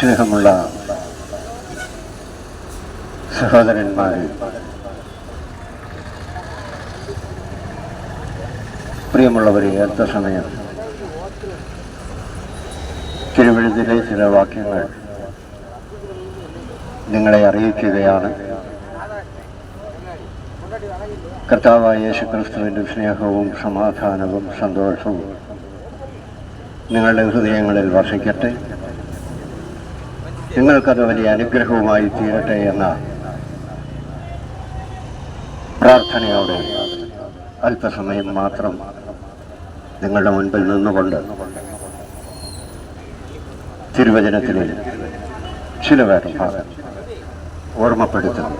സ്നേഹമുള്ള സഹോദരന്മാരെ, പ്രിയമുള്ളവരെ, അല്പസമയം തിരുവഴുത്തിലെ ചില വാക്യങ്ങൾ നിങ്ങളെ അറിയിക്കുകയാണ്. കർത്താവായ യേശുക്രിസ്തുവിൻ്റെ സ്നേഹവും സമാധാനവും സന്തോഷവും നിങ്ങളുടെ ഹൃദയങ്ങളിൽ വർഷിക്കട്ടെ. നിങ്ങൾക്കത് വലിയ അനുഗ്രഹവുമായി തീരട്ടെ എന്ന പ്രാർത്ഥനയോടെ അല്പസമയം മാത്രം നിങ്ങളുടെ മുൻപിൽ നിന്നുകൊണ്ട് തിരുവചനത്തിലെ ചില ഭാഗം ഓർമ്മപ്പെടുത്തുന്നു.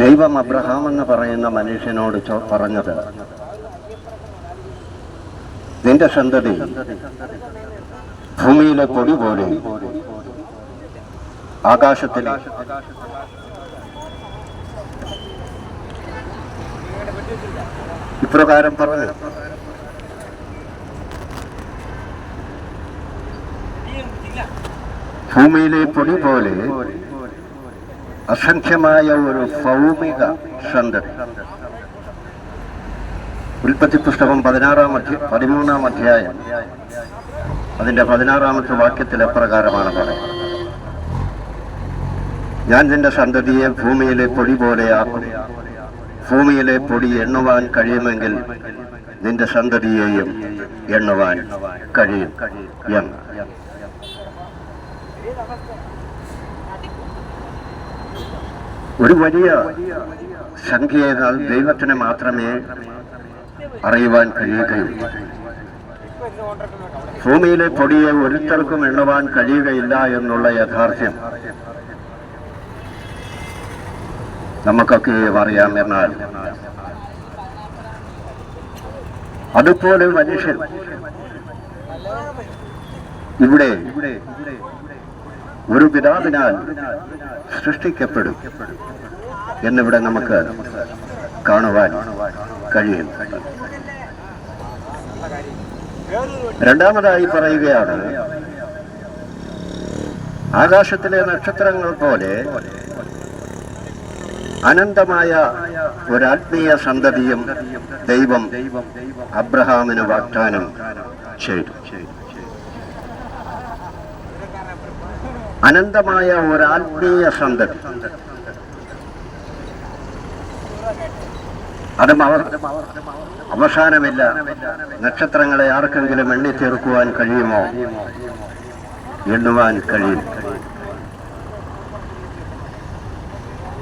ദൈവം അബ്രഹാം എന്ന് പറയുന്ന മനുഷ്യനോട് പറഞ്ഞത്, നിന്റെ സന്തതി ഭൂമിയിലെ പൊടി പോലെ ആകാശത്തിലെ ഇപ്രകാരം പറഞ്ഞു, ഭൂമിയിലെ പൊടി പോലെ അസംഖ്യമായ ഒരു ഭൗമിക സന്തതി. ഉൽപ്പത്തി പുസ്തകം 13 അധ്യായം അതിന്റെ 16 വാക്യത്തിൽ എപ്രകാരമാണ് പറയുന്നത്, ഞാൻ നിന്റെ സന്തതിയെ ഭൂമിയിലെ പൊടി പോലെയാക്കും, ഭൂമിയിലെ പൊടി എണ്ണുവാൻ കഴിയുമെങ്കിൽ നിന്റെ സന്തതിയെയും എണ്ണുവാൻ കഴിയും എന്ന്. ഒരു വലിയ സംഖ്യയാൽ ദൈവത്തിന് മാത്രമേ അറിയുവാൻ കഴിയുകയുള്ളൂ. ഭൂമിയിലെ പൊടിയെ ഒരുത്തർക്കും എണ്ണുവാൻ കഴിയുകയില്ല എന്നുള്ള യാഥാർത്ഥ്യം നമുക്കൊക്കെ അറിയാം. എന്നാൽ അതുപോലെ മനുഷ്യൻ ഇവിടെ ഒരു പിതാവിനാൽ സൃഷ്ടിക്കപ്പെടും എന്നിവിടെ നമുക്ക് കാണുവാൻ കഴിയും. രണ്ടാമതായി പറയുകയാണ്, ആകാശത്തിലെ നക്ഷത്രങ്ങൾ പോലെ അനന്തമായ ഒരാത്മീയ സന്തതിയും ദൈവം അബ്രഹാമിന് വാഗ്ദാനം ചെയ്തു. അനന്തമായ ഒരാത്മീയ സന്തതി, അതും അവസാനമില്ല. നക്ഷത്രങ്ങളെ ആർക്കെങ്കിലും എണ്ണിത്തീർക്കുവാൻ കഴിയുമോ? എണ്ണുവാൻ കഴിയും.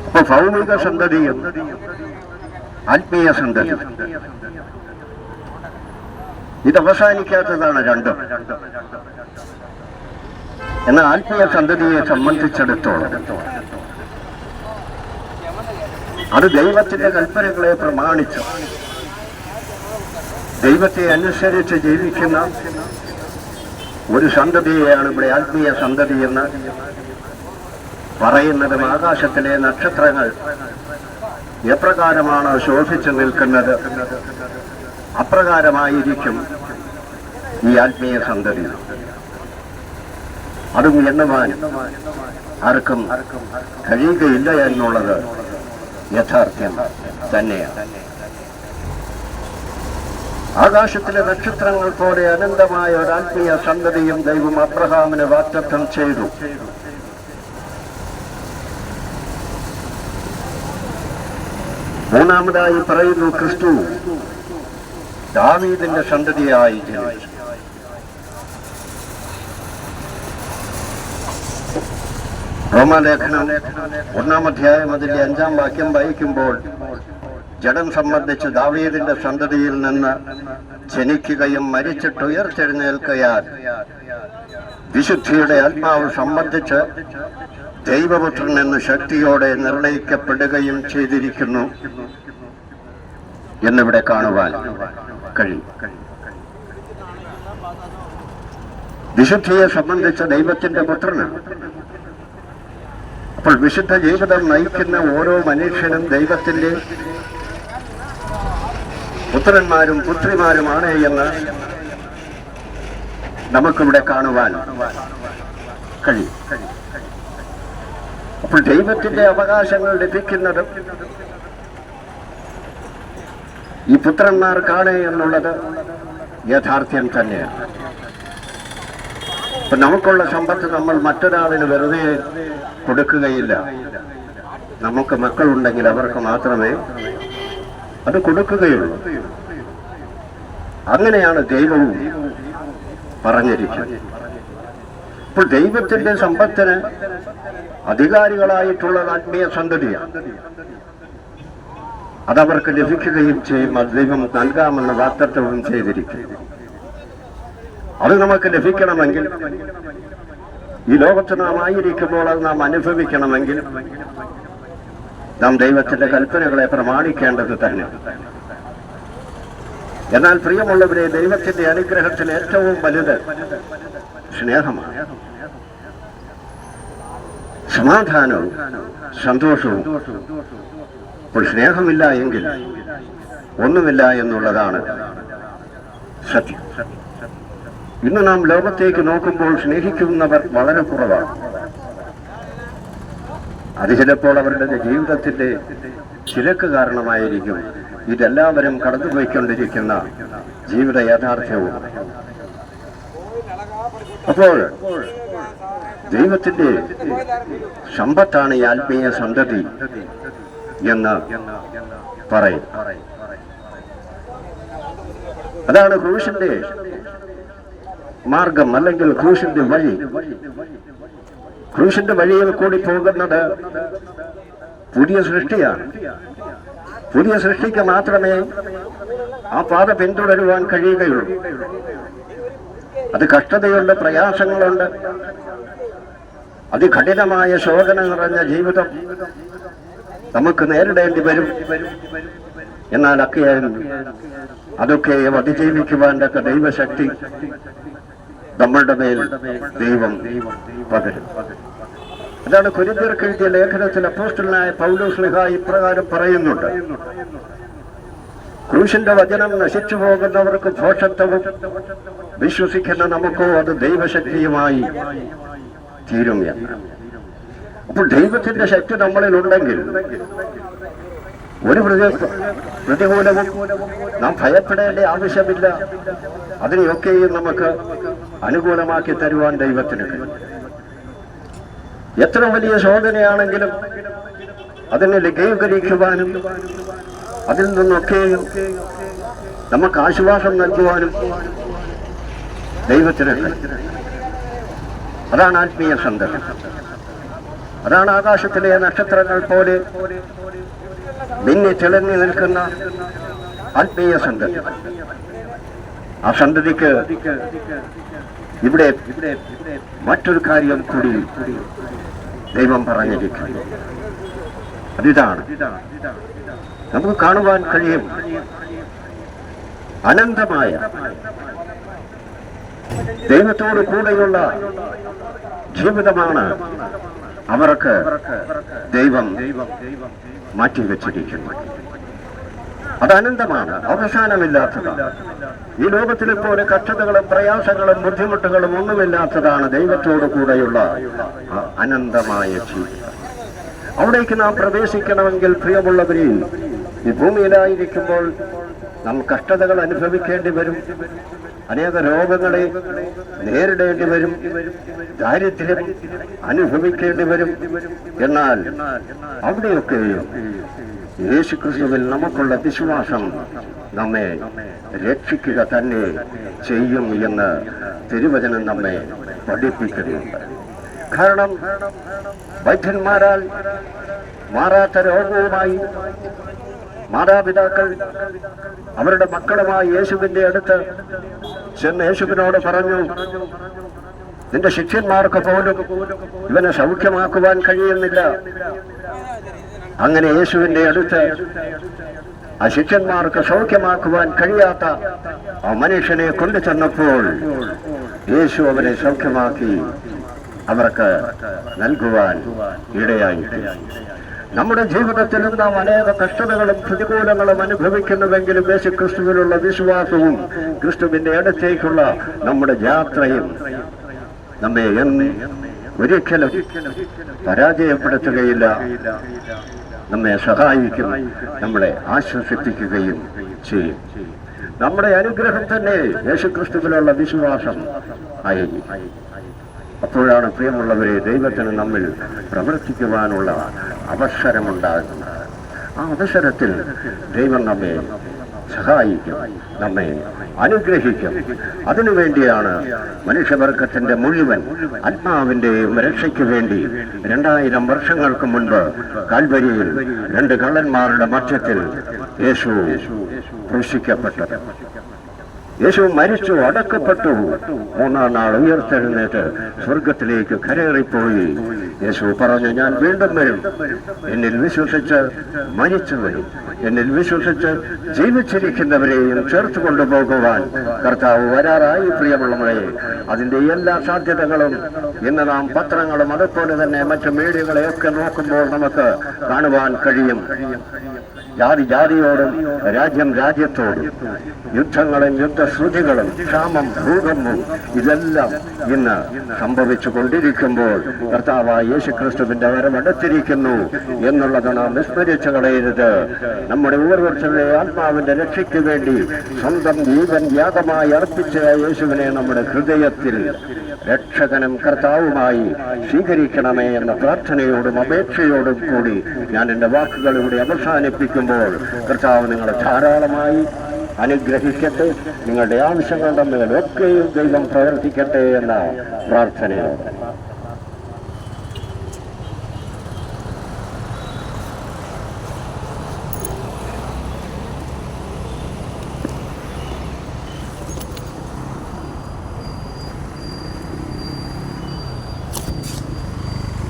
അപ്പൊ ഭൗമിക സന്തതിയും ആത്മീയ സന്തതി ഇത് അവസാനിക്കാത്തതാണ് രണ്ടും. എന്നാൽ ആത്മീയ സന്തതിയെ സംബന്ധിച്ചിടത്തോളം അത് ദൈവത്തിന്റെ കൽപ്പനകളെ പ്രമാണിച്ചു ദൈവത്തെ അനുസരിച്ച് ജീവിക്കുന്ന ഒരു സന്തതിയെയാണ് ഇവിടെ ആത്മീയ സന്തതി എന്ന് പറയുന്നതും. ആകാശത്തിലെ നക്ഷത്രങ്ങൾ എപ്രകാരമാണ് ശോഭിച്ചു നിൽക്കുന്നത്, അപ്രകാരമായിരിക്കും ഈ ആത്മീയ സന്തതി. അതും എണ്ണുവാൻ ആർക്കും കഴിയുകയില്ല എന്നുള്ളത് യഥാർത്ഥ്യം തന്നെയാണ്. ആകാശത്തിലെ നക്ഷത്രങ്ങൾ പോലെ അനന്തമായ ഒരു ആത്മീയ സന്തതിയും ദൈവം അബ്രഹാമിന് വാഗ്ദത്തം ചെയ്തു. മൂന്നാമതായി പറയുന്നു, ക്രിസ്തു ദാവീദിന്റെ സന്തതിയായി ജനിച്ചു. റോമാലേഖനം 1 അധ്യായം അതിന്റെ 5 വാക്യം വായിക്കുമ്പോൾ, ജഡം സംബന്ധിച്ച് ദാവീദിന്റെ സന്തതിയിൽ നിന്ന് ജനിക്കുകയും മരിച്ചിട്ട് ഉയർത്തെഴുന്നേൽക്കയാൽ വിശുദ്ധിയുടെ ആത്മാവ് സംബന്ധിച്ച് ദൈവപുത്രൻ എന്ന് ശക്തിയോടെ നിർണയിക്കപ്പെടുകയും ചെയ്തിരിക്കുന്നു എന്നിവിടെ കാണുവാൻ കഴിയും. വിശുദ്ധിയെ സംബന്ധിച്ച ദൈവത്തിന്റെ പുത്രനാണ്. അപ്പോൾ വിശുദ്ധ ജീവിതം നയിക്കുന്ന ഓരോ മനുഷ്യനും ദൈവത്തിന്റെ പുത്രന്മാരും പുത്രിമാരുമാണ് എന്ന് നമുക്കിവിടെ കാണുവാൻ കഴിയും. അപ്പോൾ ദൈവത്തിന്റെ അവകാശങ്ങൾ ലഭിക്കുന്നത് ഈ പുത്രന്മാർക്കാണ് എന്നുള്ളത് യാഥാർത്ഥ്യം തന്നെയാണ്. ഇപ്പൊ നമുക്കുള്ള സമ്പത്ത് നമ്മൾ മറ്റൊരാളിന് വെറുതെ കൊടുക്കുകയില്ല. നമുക്ക് മക്കളുണ്ടെങ്കിൽ അവർക്ക് മാത്രമേ അത് കൊടുക്കുകയുള്ളൂ. അങ്ങനെയാണ് ദൈവവും പറഞ്ഞിരിക്കുന്നത്. ഇപ്പോൾ ദൈവത്തിന്റെ സമ്പത്തിന് അധികാരികളായിട്ടുള്ള ആത്മീയ സന്തതിയാണ്. അതവർക്ക് ലഭിക്കുകയും ചെയ്യും. അത് ദൈവം നൽകാമെന്ന് വാഗ്ദത്തവും ചെയ്തിരിക്കും. അത് നമുക്ക് ലഭിക്കണമെങ്കിൽ, ഈ ലോകത്ത് നാം ആയിരിക്കുമ്പോൾ അത് നാം അനുഭവിക്കണമെങ്കിൽ നാം ദൈവത്തിന്റെ കൽപ്പനകളെ പ്രമാണിക്കേണ്ടത് തന്നെ. എന്നാൽ പ്രിയമുള്ളവരെ, ദൈവത്തിന്റെ അനുഗ്രഹത്തിൽ ഏറ്റവും വലുത് സ്നേഹമാണ്. സമാധാനവും സന്തോഷവും. അപ്പോൾ സ്നേഹമില്ല എങ്കിൽ ഒന്നുമില്ല എന്നുള്ളതാണ് സത്യം. ഇന്ന് നാം ലോകത്തേക്ക് നോക്കുമ്പോൾ സ്നേഹിക്കുന്നവർ വളരെ കുറവാണ്. അത് ചിലപ്പോൾ അവരുടെ ജീവിതത്തിന്റെ ചിലക്ക് കാരണമായിരിക്കും ഇതെല്ലാവരും കടന്നുപോയിക്കൊണ്ടിരിക്കുന്ന ജീവിത യാഥാർത്ഥ്യവും. അപ്പോൾ ദൈവത്തിന്റെ സമ്പത്താണ് ഈ ആത്മീയ സന്തതി എന്ന് പറയും. അതാണ് ക്രൂശിന്റെ മാർഗം, അല്ലെങ്കിൽ ക്രൂശിന്റെ വഴി. ക്രൂശിന്റെ വഴിയിൽ കൂടി പോകുന്നത് പുതിയ സൃഷ്ടിയാണ്. പുതിയ സൃഷ്ടിക്ക് മാത്രമേ ആ പാത പിന്തുടരുവാൻ കഴിയുകയുള്ളൂ. അത് കഷ്ടതയുണ്ട്, പ്രയാസങ്ങളുണ്ട്, അതികഠിനമായ ശോധന നിറഞ്ഞ ജീവിതം നമുക്ക് നേരിടേണ്ടി വരും. എന്നാൽ അതൊക്കെ അതിജീവിക്കുവാൻ തക്ക ദൈവശക്തി നമ്മളുടെ മേൽ ദൈവം പകരും. അതാണ് കൊരിന്ത്യർക്ക് എഴുതിയ ലേഖനത്തിൽ അപ്പോസ്തലനായ പൗലോസ് ശ്ലീഹ ഇപ്രകാരം പറയുന്നുണ്ട്: ക്രൂശിന്റെ വചനം നശിച്ചു പോകുന്നവർക്ക് ഭോഷത്വവും വിശ്വസിക്കുന്ന നമുക്കോ അത് ദൈവശക്തിയുമായി തീരും എന്ന്. അപ്പോൾ ദൈവത്തിന്റെ ശക്തി നമ്മളിൽ ഉണ്ടെങ്കിൽ ഒരു പ്രതികൂലവും നാം ഭയപ്പെടേണ്ട ആവശ്യമില്ല. അതിനെയൊക്കെയും നമുക്ക് അനുകൂലമാക്കി തരുവാൻ ദൈവത്തിന് കഴിയും. എത്ര വലിയ ശോധനയാണെങ്കിലും അതിനെ ലഘൂകരിക്കുവാനും അതിൽ നിന്നൊക്കെയും നമുക്ക് ആശ്വാസം നൽകുവാനും ദൈവത്തിന് കഴിയും. അതാണ് ആത്മീയ സന്തതി. അതാണ് ആകാശത്തിലെ നക്ഷത്രങ്ങൾ പോലെ മിന്നി തിളങ്ങി നിൽക്കുന്ന ആത്മീയ സന്തതി. ആ സന്തതിക്ക് ഇവിടെ മറ്റൊരു കാര്യം കൂടി ദൈവം പറഞ്ഞിരിക്കുന്നു. അതിതാണ് നമുക്ക് കാണുവാൻ കഴിയും. അനന്തമായ ദൈവത്തോട് കൂടെയുള്ള ജീവിതമാണ് അവർക്ക് ദൈവം മാറ്റിവെച്ചിരിക്കുന്നു. അത് അനന്തമാണ്, അവസാനമില്ലാത്തതാണ്. ഈ ലോകത്തിലെ പോലെ കഷ്ടതകളും പ്രയാസങ്ങളും ബുദ്ധിമുട്ടുകളും ഒന്നുമില്ലാത്തതാണ് ദൈവത്തോടു കൂടെയുള്ള അനന്തമായ ജീവിതം. അവിടേക്ക് നാം പ്രവേശിക്കണമെങ്കിൽ പ്രിയമുള്ളവരെ, ഈ ഭൂമിയിലായിരിക്കുമ്പോൾ നാം കഷ്ടതകൾ അനുഭവിക്കേണ്ടി വരും. അനേക രോഗങ്ങളെ നേരിടേണ്ടി വരും. ദാരിദ്ര്യം അനുഭവിക്കേണ്ടി വരും. എന്നാൽ അവിടെയൊക്കെയും യേശുക്രിസ്തുവിൽ നമുക്കുള്ള വിശ്വാസം നമ്മെ രക്ഷിക്കുക തന്നെ ചെയ്യും എന്ന് തിരുവചനം നമ്മെ പഠിപ്പിക്കുന്നുണ്ട്. കാരണം വൈദ്യന്മാരാൽ മാറാത്ത രോഗവുമായി മാതാപിതാക്കൾ അവരുടെ മക്കളുമായി യേശുവിന്റെ അടുത്ത് ചെന്ന് യേശുവിനോട് പറഞ്ഞു, നിന്റെ ശിഷ്യന്മാർക്ക് പോലും ഇവനെ സൗഖ്യമാക്കുവാൻ കഴിയുന്നില്ല. അങ്ങനെ യേശുവിന്റെ അടുത്ത് ആ ശിഷ്യന്മാർക്ക് സൗഖ്യമാക്കുവാൻ കഴിയാത്ത ആ മനുഷ്യനെ കൊണ്ടു ചെന്നപ്പോൾ യേശു അവനെ സൗഖ്യമാക്കി അവർക്ക് നൽകുവാൻ ഇടയായി. നമ്മുടെ ജീവിതത്തിൽ നാം അനേക കഷ്ടതകളും പ്രതികൂലങ്ങളും അനുഭവിക്കുന്നുവെങ്കിലും യേശുക്രിസ്തുവിലുള്ള വിശ്വാസവും ക്രിസ്തുവിന്റെ അടുത്തേക്കുള്ള നമ്മുടെ യാത്രയും നമ്മെ ഒരിക്കലും പരാജയപ്പെടുത്തുകയില്ല, നമ്മെ സഹായിക്കും, നമ്മളെ ആശ്വസിപ്പിക്കുകയും ചെയ്യും. നമ്മുടെ അനുഗ്രഹം തന്നെ യേശുക്രിസ്തുവിലുള്ള വിശ്വാസം ആയിരിക്കും. അപ്പോഴാണ് പ്രിയമുള്ളവരെ ദൈവത്തിന് നമ്മിൽ പ്രവർത്തിക്കുവാനുള്ള അവസരമുണ്ടാകുന്നത്. ആ അവസരത്തിൽ ദൈവം നമ്മെ സഹായിക്കും, നമ്മെ അനുഗ്രഹിക്കും. അതിനുവേണ്ടിയാണ് മനുഷ്യവർഗത്തിന്റെ മുഴുവൻ ആത്മാവിന്റെയും രക്ഷയ്ക്ക് വേണ്ടി 2000 വർഷങ്ങൾക്ക് മുൻപ് കാൽവരിയിൽ 2 കള്ളന്മാരുടെ മധ്യത്തിൽ യേശു ക്രൂശിക്കപ്പെട്ടത്. യേശു മരിച്ചു, അടക്കപ്പെട്ടു, 3-ാം നാൾ ഉയർത്തെഴുന്നേറ്റ് സ്വർഗത്തിലേക്ക് കരേറിപ്പോയി. യേശു പറഞ്ഞു, ഞാൻ വീണ്ടും വരും. എന്നിൽ വിശ്വസിച്ച് മരിച്ചവരും എന്നിൽ വിശ്വസിച്ച് ജീവിച്ചിരിക്കുന്നവരെയും ചേർത്ത് കൊണ്ടുപോകുവാൻ കർത്താവ് വരാറായി. പ്രിയമുള്ളവരെ, അതിന്റെ എല്ലാ സാധ്യതകളും ഇന്ന് നാം പത്രങ്ങളും അതുപോലെ തന്നെ മറ്റു മീഡിയകളെയൊക്കെ നോക്കുമ്പോൾ നമുക്ക് കാണുവാൻ കഴിയും. ജാതി ജാതിയോടും രാജ്യം രാജ്യത്തോടും യുദ്ധങ്ങളും യുദ്ധശ്രുതികളും ക്ഷാമം ഭൂകമ്പവും ഇതെല്ലാം ഇന്ന് സംഭവിച്ചു കൊണ്ടിരിക്കുമ്പോൾ കർത്താവായ യേശുക്രിസ്തുവിന്റെ വരവടുത്തിരിക്കുന്നു എന്നുള്ളത് നാം വിസ്മരിച്ചു കളയരുത്. നമ്മുടെ ഓരോരുത്തരുടെ ആത്മാവിന്റെ രക്ഷയ്ക്ക് വേണ്ടി സ്വന്തം ജീവൻ യാഗമായി അർപ്പിച്ച യേശുവിനെ നമ്മുടെ ഹൃദയത്തിൽ രക്ഷകനും കർത്താവുമായി സ്വീകരിക്കണമേ എന്ന പ്രാർത്ഥനയോടും അപേക്ഷയോടും കൂടി ഞാൻ എൻ്റെ വാക്കുകൾ ഇവിടെ അവസാനിപ്പിക്കുമ്പോൾ കർത്താവ് നിങ്ങളെ ധാരാളമായി അനുഗ്രഹിക്കട്ടെ. നിങ്ങളുടെ ആവശ്യങ്ങളുടെ മേലൊക്കെയും ദൈവം പ്രവർത്തിക്കട്ടെ എന്ന പ്രാർത്ഥനയോടെ